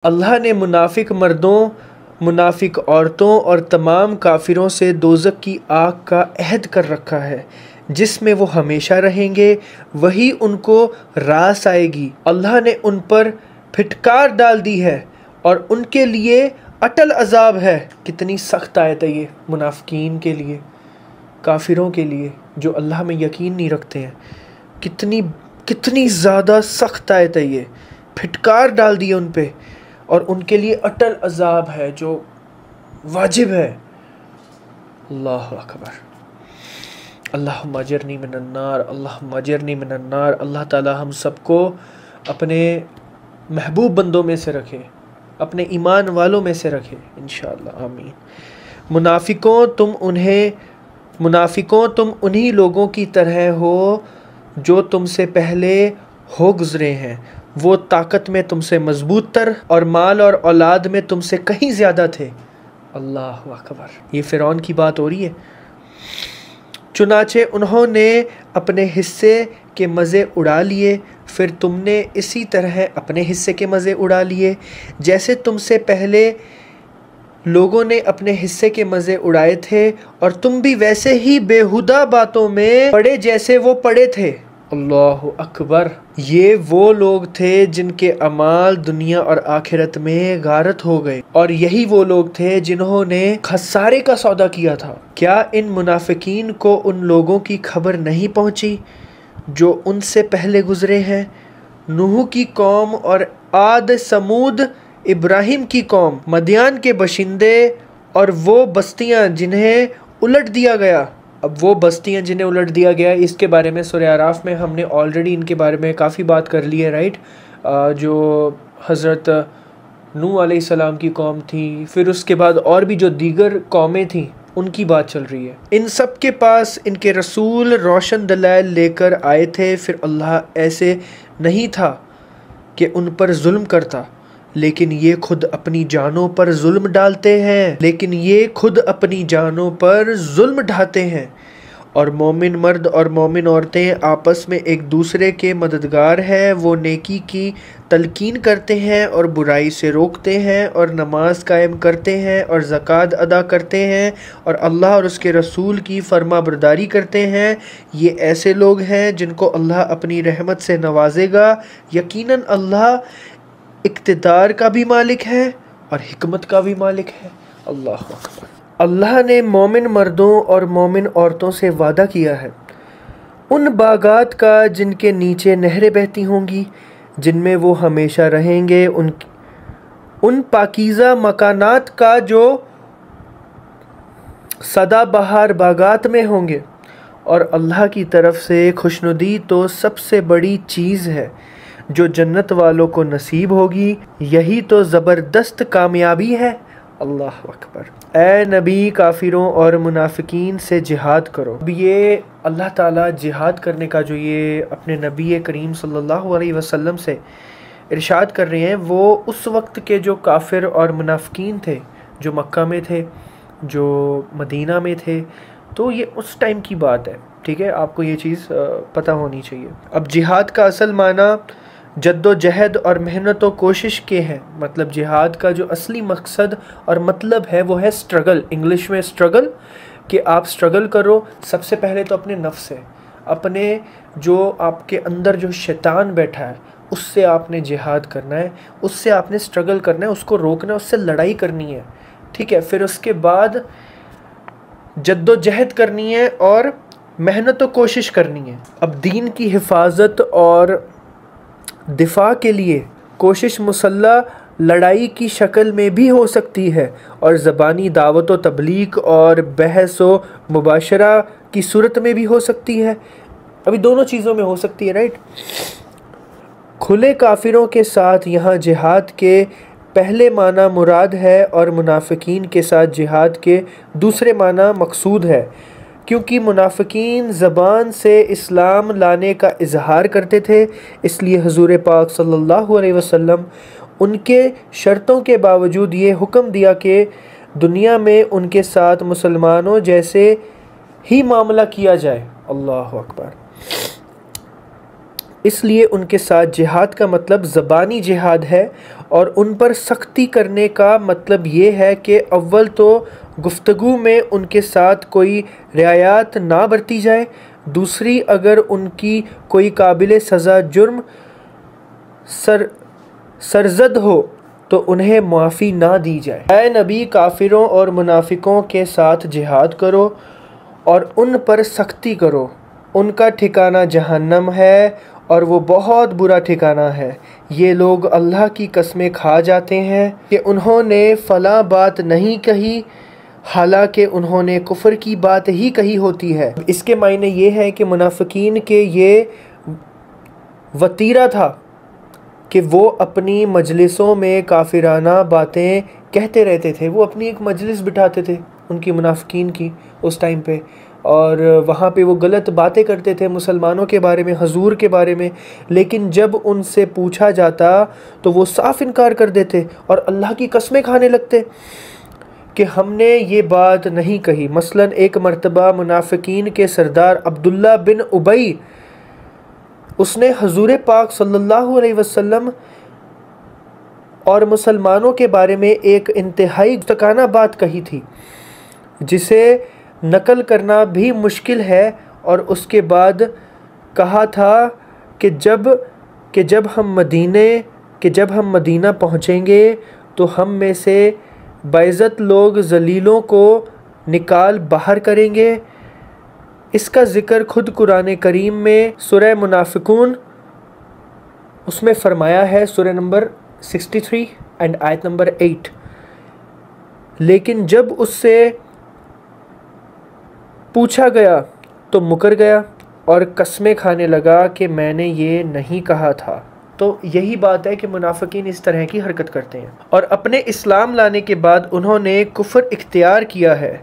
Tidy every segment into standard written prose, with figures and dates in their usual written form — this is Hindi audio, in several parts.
अल्लाह ने मुनाफिक मर्दों, मुनाफिक औरतों और तमाम काफिरों से दोज़ख की आग का अहद कर रखा है जिसमें वो हमेशा रहेंगे, वही उनको रास आएगी। अल्लाह ने उन पर फिटकार डाल दी है और उनके लिए अटल अजाब है। कितनी सख्त आयत है ये मुनाफिकीन के लिए, काफिरों के लिए जो अल्लाह में यकीन नहीं रखते हैं। कितनी कितनी ज़्यादा सख्त आयत है ये। फिटकार डाल दी है उन पे और उनके लिए अटल अजाब है जो वाजिब है। अल्लाह अकबर। अल्लाहुम्मा अजिरनी मिनन्नार, अल्लाहुम्मा अजिरनी मिनन्नार। अल्लाह ताला हम सबको अपने महबूब बंदों में से रखे, अपने ईमान वालों में से रखे इंशाअल्लाह, आमीन। मुनाफिकों तुम उन्हीं लोगों की तरह हो जो तुमसे पहले हो गुज़रे हैं। वो ताकत में तुमसे मजबूत तर और माल और औलाद में तुमसे कहीं ज़्यादा थे। अल्लाह अकबर। ये फ़िरौन की बात हो रही है। चुनाचे उन्होंने अपने हिस्से के मज़े उड़ा लिए, फिर तुमने इसी तरह अपने हिस्से के मज़े उड़ा लिए जैसे तुमसे पहले लोगों ने अपने हिस्से के मज़े उड़ाए थे, और तुम भी वैसे ही बेहुदा बातों में पड़े जैसे वो पड़े थे। अल्लाह अकबर। ये वो लोग थे जिनके अमाल दुनिया और आखिरत में गारत हो गए, और यही वो लोग थे जिन्होंने खसारे का सौदा किया था। क्या इन मुनाफिकीन को उन लोगों की खबर नहीं पहुंची जो उनसे पहले गुजरे हैं? नूह की कौम और आद, समूद, इब्राहिम की कौम, मदियान के बशिंदे और वो बस्तियां जिन्हें उलट दिया गया। अब वो बस्तियां जिन्हें उलट दिया गया, इसके बारे में सूरह आराफ में हमने ऑलरेडी इनके बारे में काफ़ी बात कर ली है, राइट। जो हज़रत नूह अलैहिस्सलाम की कौम थी, फिर उसके बाद और भी जो दीगर कौमें थीं उनकी बात चल रही है। इन सब के पास इनके रसूल रोशन दलाइल लेकर आए थे, फिर अल्लाह ऐसे नहीं था कि उन पर जुल्म करता, लेकिन ये खुद अपनी जानों पर जुल्म ढाते हैं। और मोमिन मर्द और मोमिन औरतें आपस में एक दूसरे के मददगार हैं। वो नेकी की तलकीन करते हैं और बुराई से रोकते हैं, और नमाज कायम करते हैं और ज़कात अदा करते हैं, और अल्लाह और उसके रसूल की फर्माबरदारी करते हैं। ये ऐसे लोग हैं जिनको अल्लाह अपनी रहमत से नवाजेगा। यकीनन अल्लाह इक़्तिदार का भी मालिक है और हिकमत का भी मालिक है। अल्लाह अकबर। अल्लाह ने मोमिन मर्दों और मोमिन औरतों से वादा किया है उन बागात का जिनके नीचे नहरें बहती होंगी, जिनमें वो हमेशा रहेंगे, उन पाकीज़ा मकानात का जो सदाबहार बागात में होंगे। और अल्लाह की तरफ से खुशनुदी तो सबसे बड़ी चीज़ है जो जन्नत वालों को नसीब होगी। यही तो ज़बरदस्त कामयाबी है। अल्लाह अकबर। ए नबी, काफिरों और मुनाफिकीन से जिहाद करो। अब ये अल्लाह ताला जिहाद करने का जो ये अपने नबी करीम सल्लल्लाहु अलैहि वसल्लम से इरशाद कर रहे हैं, वो उस वक्त के जो काफिर और मुनाफिकीन थे, जो मक्का में थे, जो मदीना में थे, तो ये उस टाइम की बात है। ठीक है, आपको ये चीज़ पता होनी चाहिए। अब जिहाद का असल माना जद्दोजहद और मेहनत व कोशिश के हैं। मतलब जिहाद का जो असली मकसद और मतलब है वो है स्ट्रगल। इंग्लिश में स्ट्रगल, कि आप स्ट्रगल करो सबसे पहले तो अपने नफ्स से, अपने जो आपके अंदर जो शैतान बैठा है उससे आपने जिहाद करना है, उससे आपने स्ट्रगल करना है, उसको रोकना है, उससे लड़ाई करनी है। ठीक है, फिर उसके बाद जद्दोजहद करनी है और मेहनत व कोशिश करनी है। अब दीन की हिफाजत और दिफा के लिए कोशिश मुसल्लह लड़ाई की शक्ल में भी हो सकती है, और ज़बानी दावत व तबलीग और बहस व मुबाशरा की सूरत में भी हो सकती है। अभी दोनों चीज़ों में हो सकती है, राइट। खुले काफिरों के साथ यहाँ जिहाद के पहले माना मुराद है और मुनाफिकीन के साथ जिहाद के दूसरे माना मकसूद है, क्योंकि मुनाफिकीन ज़बान से इस्लाम लाने का इजहार करते थे। इसलिए हुज़ूर पाक सल्लल्लाहु अलैहि वसल्लम उनके शर्तों के बावजूद ये हुक्म दिया कि दुनिया में उनके साथ मुसलमानों जैसे ही मामला किया जाए। अल्लाह अकबर। इसलिए उनके साथ जिहाद का मतलब ज़बानी जिहाद है और उन पर सख्ती करने का मतलब ये है कि अव्वल तो गुफ्तगू में उनके साथ कोई रियायत ना बरती जाए, दूसरी अगर उनकी कोई काबिल सज़ा जुर्म सरजद हो तो उन्हें माफ़ी ना दी जाए। ऐ नबी, काफिरों और मुनाफिकों के साथ जिहाद करो और उन पर सख्ती करो, उनका ठिकाना जहन्नम है और वो बहुत बुरा ठिकाना है। ये लोग अल्लाह की कसमें खा जाते हैं कि उन्होंने फ़लाँ बात नहीं कही, हालांकि उन्होंने कुफ्र की बात ही कही होती है। इसके मायने ये है कि मुनाफिकीन के ये वतीरा था कि वो अपनी मजलिसों में काफिराना बातें कहते रहते थे। वो अपनी एक मजलिस बिठाते थे उनकी मुनाफिकीन की उस टाइम पे, और वहाँ पे वो गलत बातें करते थे मुसलमानों के बारे में, हजूर के बारे में, लेकिन जब उनसे पूछा जाता तो वो साफ इनकार कर देते और अल्लाह की कसमें खाने लगते कि हमने ये बात नहीं कही। मसलन एक मर्तबा मुनाफिकीन के सरदार अब्दुल्ला बिन उबई, उसने हजूर पाक सल्लल्लाहु अलैहि वसल्लम और मुसलमानों के बारे में एक इंतहाई गुस्ताखाना बात कही थी जिसे नकल करना भी मुश्किल है, और उसके बाद कहा था कि जब हम मदीना पहुँचेंगे तो हम में से बाइज़्ज़त लोग जलीलों को निकाल बाहर करेंगे। इसका ज़िक्र खुद कुरान करीम में सूरह मुनाफिकून उसमें फ़रमाया है, सूरह नंबर 63 एंड आयत नंबर 8। लेकिन जब उससे पूछा गया तो मुकर गया और कसमें खाने लगा कि मैंने ये नहीं कहा था। तो यही बात है कि मुनाफिकीन इस तरह की हरकत करते हैं, और अपने इस्लाम लाने के बाद उन्होंने कुफ्र इख्तियार किया है।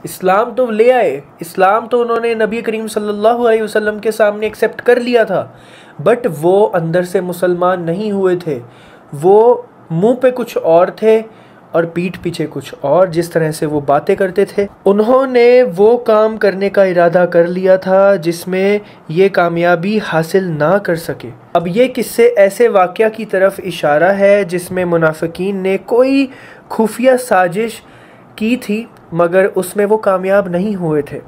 इस्लाम तो ले आए, इस्लाम तो उन्होंने नबी करीम सल्लल्लाहु अलैहि वसल्लम के सामने एक्सेप्ट कर लिया था, बट वो अंदर से मुसलमान नहीं हुए थे। वो मुंह पे कुछ और थे और पीठ पीछे कुछ और, जिस तरह से वो बातें करते थे। उन्होंने वो काम करने का इरादा कर लिया था जिसमें ये कामयाबी हासिल ना कर सके। अब ये किस्से ऐसे वाक़या की तरफ इशारा है जिसमें मुनाफिकीन ने कोई खुफिया साजिश की थी मगर उसमें वो कामयाब नहीं हुए थे।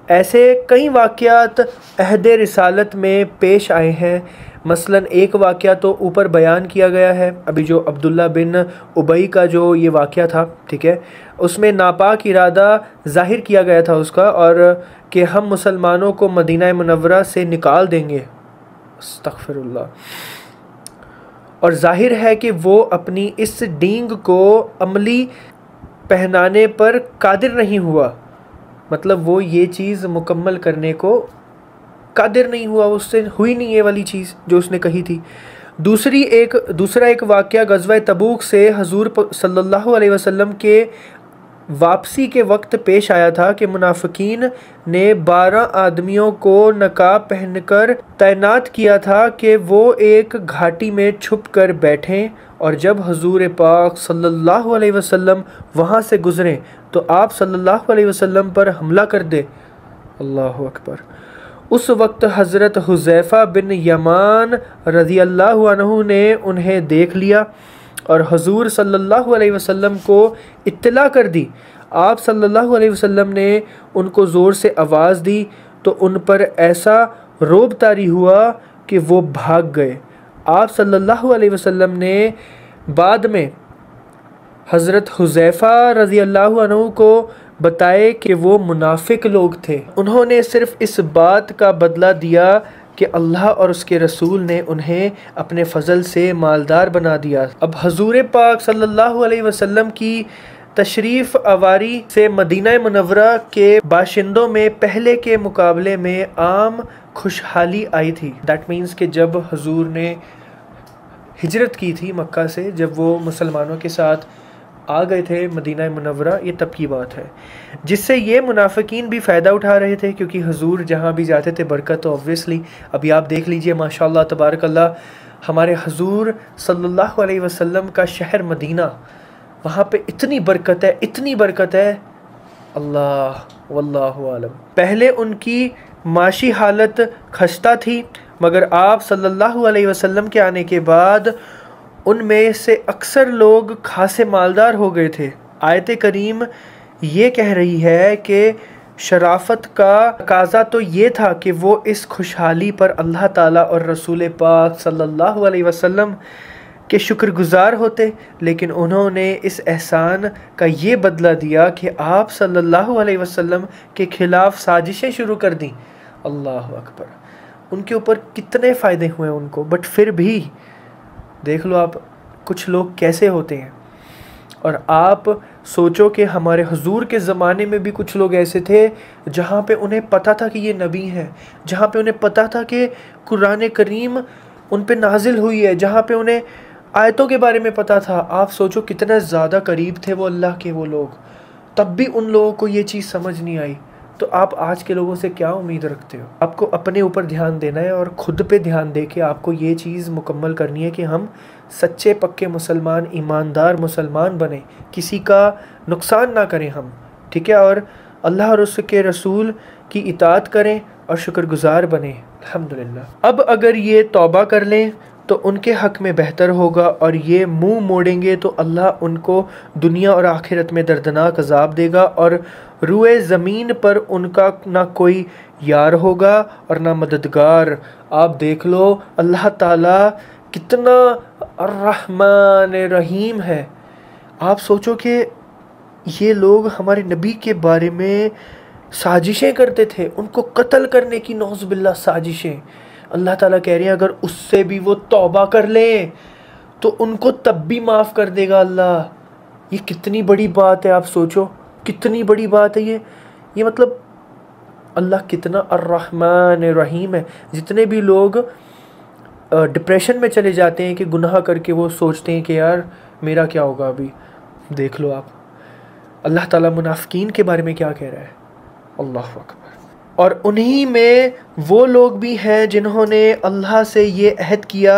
ऐसे कई वाक़यात अहद रिसालत में पेश आए हैं। मसलन एक वाक़या तो ऊपर बयान किया गया है, अभी जो अब्दुल्ला बिन उबई का जो ये वाक़या था, ठीक है, उसमें नापाक इरादा ज़ाहिर किया गया था उसका, और कि हम मुसलमानों को मदीना मुनव्वरा से निकाल देंगे, अस्तग़फिरुल्लाह। और ज़ाहिर है कि वो अपनी इस डींग को अमली पहनाने पर कादिर नहीं हुआ, मतलब वो ये चीज़ मुकम्मल करने को कादिर नहीं हुआ, उससे हुई नहीं ये वाली चीज़ जो उसने कही थी। दूसरा एक वाक़या गज़वा तबूक से हजूर सल्लल्लाहु अलैहि वसल्लम के वापसी के वक्त पेश आया था कि मुनाफिकीन ने 12 आदमियों को नकाब पहनकर तैनात किया था कि वो एक घाटी में छुप कर बैठें, और जब हजूर पाक सल्लल्लाहु अलैहि वसल्लम वहाँ से गुज़रें तो आप सल्लल्लाहु अलैहि वसल्लम पर हमला कर दे। अल्लाहु अकबर। उस वक्त हज़रत हुज़ैफ़ा बिन यमान रज़ी अल्लाहु अन्हु ने उन्हें देख लिया और हजूर सल्लल्लाहु अलैहि वसल्लम को इत्तला कर दी। आप सल्लल्लाहु अलैहि वसल्लम ने उनको ज़ोर से आवाज़ दी तो उन पर ऐसा रोब तारी हुआ कि वो भाग गए। आप सल्लल्लाहु अलैहि वसल्लम ने बाद में हज़रत हुज़ैफ़ा रज़ी अल्लाहु अन्हु को बताए कि वो मुनाफिक लोग थे। उन्होंने सिर्फ़ इस बात का बदला दिया कि अल्लाह और उसके रसूल ने उन्हें अपने फ़ज़ल से मालदार बना दिया। अब हजूर पाक सल्लल्लाहु अलैहि वसल्लम की तशरीफ़ आवारी से मदीना मुनव्वरा के बाशिंदों में पहले के मुकाबले में आम खुशहाली आई थी। दैट मीन्स कि जब हजूर ने हिजरत की थी मक्का से, जब वो मुसलमानों के साथ आ गए थे मदीना मुनव्वरा, ये तब की बात है, जिससे ये मुनाफिकीन भी फ़ायदा उठा रहे थे क्योंकि हुजूर जहाँ भी जाते थे बरकत तो ऑब्वियसली। अभी आप देख लीजिए माशाअल्लाह तबारकल्लाह, हमारे हुजूर सल्लल्लाहु अलैहि वसल्लम का शहर मदीना, वहाँ पे इतनी बरकत है, अल्लाह वल्लाहु आलम। पहले उनकी माशी हालत खस्ता थी, मगर आप सल्लल्लाहु अलैहि वसल्लम के आने के बाद उनमें से अक्सर लोग खासे मालदार हो गए थे। आयत करीम ये कह रही है कि शराफत का तकाज़ा तो ये था कि वो इस खुशहाली पर अल्लाह ताला और रसूल पाक सल्लल्लाहु अलैहि वसल्लम के शुक्रगुज़ार होते, लेकिन उन्होंने इस एहसान का ये बदला दिया कि आप सल्लल्लाहु अलैहि वसल्लम के ख़िलाफ़ साजिशें शुरू कर दी। अल्लाह अकबर। उनके ऊपर कितने फ़ायदे हुए उनको, बट फिर भी देख लो आप कुछ लोग कैसे होते हैं। और आप सोचो कि हमारे हुजूर के ज़माने में भी कुछ लोग ऐसे थे जहाँ पे उन्हें पता था कि ये नबी हैं, जहाँ पे उन्हें पता था कि कुरान करीम उन पे नाजिल हुई है, जहाँ पे उन्हें आयतों के बारे में पता था। आप सोचो कितना ज़्यादा करीब थे वो अल्लाह के वो लोग, तब भी उन लोगों को ये चीज़ समझ नहीं आई। तो आप आज के लोगों से क्या उम्मीद रखते हो? आपको अपने ऊपर ध्यान देना है और ख़ुद पे ध्यान दे के आपको ये चीज़ मुकम्मल करनी है कि हम सच्चे पक्के मुसलमान, ईमानदार मुसलमान बने, किसी का नुकसान ना करें हम, ठीक है? और अल्लाह और उसके रसूल की इताअत करें और शुक्रगुज़ार बने। अल्हम्दुलिल्लाह। अब अगर ये तौबा कर लें तो उनके हक़ में बेहतर होगा, और ये मुंह मोड़ेंगे तो अल्लाह उनको दुनिया और आखिरत में दर्दनाक अज़ाब देगा, और रुए ज़मीन पर उनका ना कोई यार होगा और ना मददगार। आप देख लो अल्लाह ताला कितना अर्रहमान रहीम है। आप सोचो कि ये लोग हमारे नबी के बारे में साजिशें करते थे, उनको कत्ल करने की नौज़ुबिल्लाह साजिशें। अल्लाह ताला कह रहे हैं अगर उससे भी वो तौबा कर लें तो उनको तब भी माफ़ कर देगा अल्लाह। ये कितनी बड़ी बात है, आप सोचो कितनी बड़ी बात है ये मतलब अल्लाह कितना अर्रहमान रहीम है। जितने भी लोग डिप्रेशन में चले जाते हैं कि गुनाह करके वो सोचते हैं कि यार मेरा क्या होगा, अभी देख लो आप अल्लाह ताला मुनाफिकीन के बारे में क्या कह रहा है। अल्लाह अकबर। और उन्हीं में वो लोग भी हैं जिन्होंने अल्लाह से ये अहद किया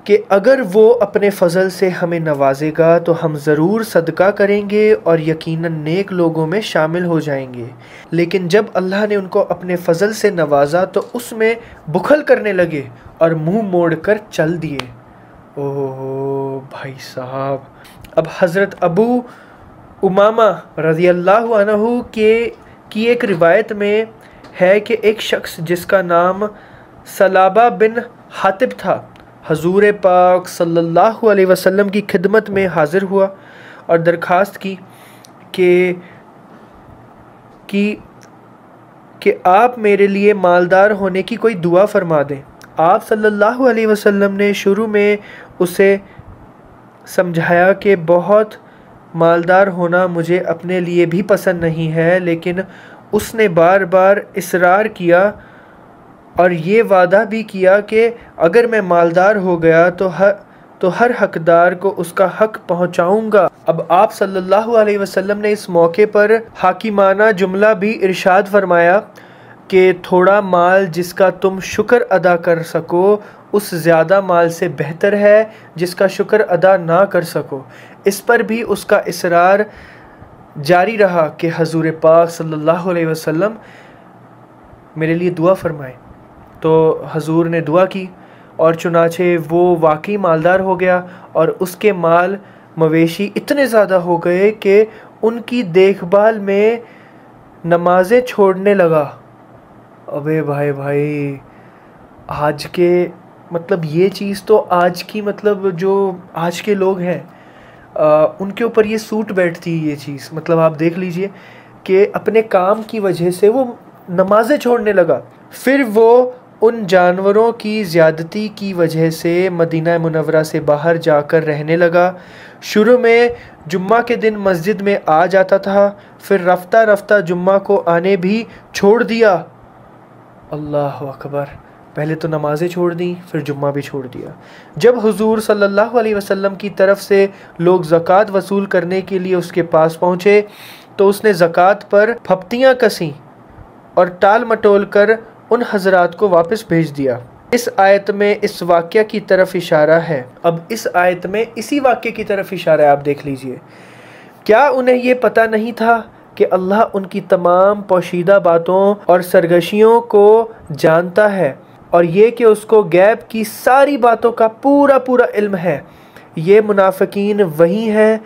कि अगर वो अपने फ़ज़ल से हमें नवाजेगा तो हम ज़रूर सदका करेंगे और यकीनन नेक लोगों में शामिल हो जाएंगे। लेकिन जब अल्लाह ने उनको अपने फ़ज़ल से नवाजा तो उसमें बुखल करने लगे और मुंह मोड़ कर चल दिए। ओह भाई साहब। अब हज़रत अबू उमामा रज़ी अल्लाहु अन्हु की एक रिवायत में है कि एक शख्स जिसका नाम सलाबा बिन हातिब था हजूर पाक सल्लल्लाहु अलैहि वसल्लम की खिदमत में हाज़िर हुआ और दरख्वास्त की कि आप मेरे लिए मालदार होने की कोई दुआ फरमा दें। आप सल्लल्लाहु अलैहि वसल्लम ने शुरू में उसे समझाया कि बहुत मालदार होना मुझे अपने लिए भी पसंद नहीं है, लेकिन उसने बार बार इसरार किया और ये वादा भी किया कि अगर मैं मालदार हो गया तो हर हकदार को उसका हक पहुंचाऊंगा। अब आप सल्लल्लाहु अलैहि वसल्लम ने इस मौके पर हाकिमाना जुमला भी इरशाद फरमाया कि थोड़ा माल जिसका तुम शुक्र अदा कर सको उस ज़्यादा माल से बेहतर है जिसका शुक्र अदा ना कर सको। इस पर भी उसका इसरार जारी रहा कि हजूर पाक सल्लल्लाहु अलैहि वसल्लम मेरे लिए दुआ फरमाए। तो हजूर ने दुआ की और चुनाचे वो वाकई मालदार हो गया और उसके माल मवेशी इतने ज़्यादा हो गए कि उनकी देखभाल में नमाज़ें छोड़ने लगा। अबे भाई आज के मतलब ये चीज़ तो आज की मतलब जो आज के लोग हैं उनके ऊपर ये सूट बैठती है ये चीज़। मतलब आप देख लीजिए कि अपने काम की वजह से वो नमाज़ें छोड़ने लगा। फिर वो उन जानवरों की ज़्यादती की वजह से मदीना मुनव्वरा से बाहर जाकर रहने लगा। शुरू में जुम्मा के दिन मस्जिद में आ जाता था, फिर रफ्ता रफ्ता जुम्मा को आने भी छोड़ दिया। अल्लाह अकबर। पहले तो नमाज़ें छोड़ दी, फिर जुम्मा भी छोड़ दिया। जब हुजूर सल्लल्लाहु अलैहि वसल्लम की तरफ से लोग ज़कात वसूल करने के लिए उसके पास पहुँचे तो उसने ज़कात पर फप्तियाँ कसी और टाल मटोल कर उन हजरात को वापस भेज दिया। इस आयत में इस वाक़या की तरफ इशारा है। अब इस आयत में इसी वाक़ये की तरफ इशारा है, आप देख लीजिए। क्या उन्हें ये पता नहीं था कि अल्लाह उनकी तमाम पोशीदा बातों और सरगशियों को जानता है और ये कि उसको गैब की सारी बातों का पूरा पूरा इल्म है। ये मुनाफिकीन वही हैं